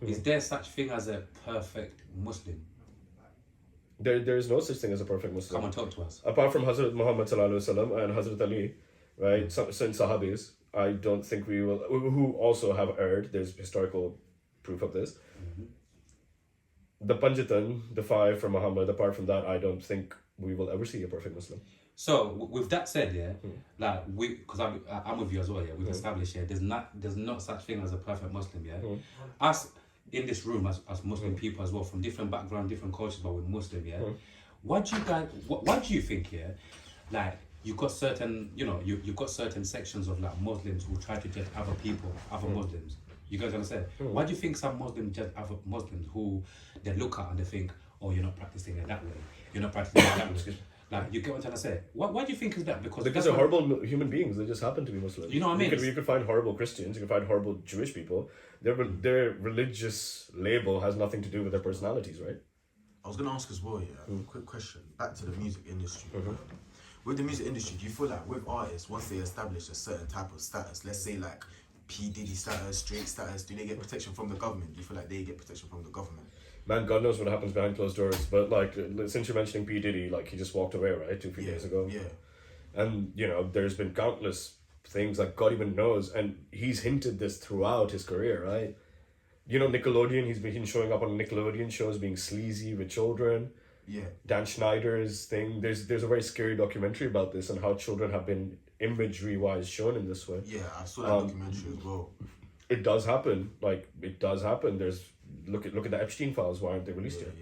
Is there such thing as a perfect Muslim? There is no such thing as a perfect Muslim. Come and talk to us. Apart from Hazrat Muhammad sallallahu alaihi wasallam and Hazrat Ali, right? Some Sahabis, I don't think we will, who also have erred. There's historical proof of this. The Panjatan, the five from Muhammad, apart from that, I don't think we will ever see a perfect Muslim. So with that said, yeah, like because I'm with you as well, yeah. We've established, yeah, there's not such thing as a perfect Muslim, yeah. Us in this room as Muslim people as well, from different backgrounds, different cultures, but we're Muslim, yeah. Why do you think, yeah, like you've got certain, you've got certain sections of like Muslims who try to judge other people, other Muslims. You guys understand? Why do you think some Muslims judge other Muslims who they look at and they think, oh, you're not practicing it that way, you're not practicing it that way? Like, you get what I'm trying to say? Why do you think is that? Because they're horrible human beings. They just happen to be Muslim. You know what I mean? You could find horrible Christians. You could find horrible Jewish people. Their religious label has nothing to do with their personalities, right? I was going to ask as well, yeah, quick question. Back to the music industry. With the music industry, do you feel like with artists, once they establish a certain type of status, let's say like P. Diddy status, Drake status, do they get protection from the government? Do you feel like they get protection from the government? Man, God knows what happens behind closed doors. But like, since you're mentioning P. Diddy, like he just walked away, right, 2 days ago. Yeah. And there's been countless things like God even knows, and he's hinted this throughout his career, right? Nickelodeon. He's been showing up on Nickelodeon shows being sleazy with children. Yeah. Dan Schneider's thing. There's a very scary documentary about this and how children have been imagery wise shown in this way. Yeah, I saw that documentary as well. It does happen. Like it does happen. There's look at the Epstein files. Why aren't they released yet?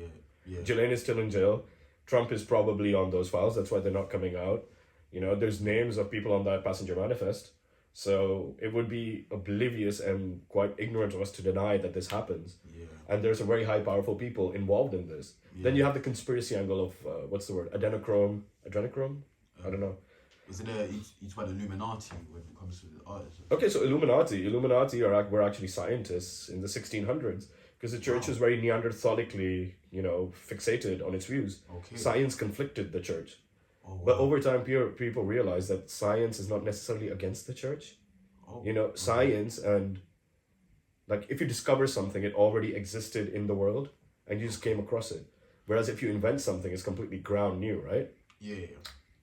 Yeah. Ghislaine is still in jail. Trump is probably on those files. That's why they're not coming out. There's names of people on that passenger manifest. So it would be oblivious and quite ignorant of us to deny that this happens. Yeah. And there's some very high, powerful people involved in this. Yeah. Then you have the conspiracy angle of, what's the word? Adrenochrome? I don't know. Isn't it, it's about Illuminati when it comes to the artists? Okay, so Illuminati were actually scientists in the 1600s. Because the church was very Neanderthalically, fixated on its views. Okay. Science conflicted the church. Oh, wow. But over time, people realize that science is not necessarily against the church. Science and, like, if you discover something, it already existed in the world, and you just came across it. Whereas if you invent something, it's completely ground new, right? Yeah.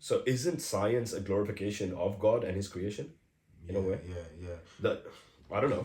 So isn't science a glorification of God and his creation? In a way? Yeah. That, I don't know.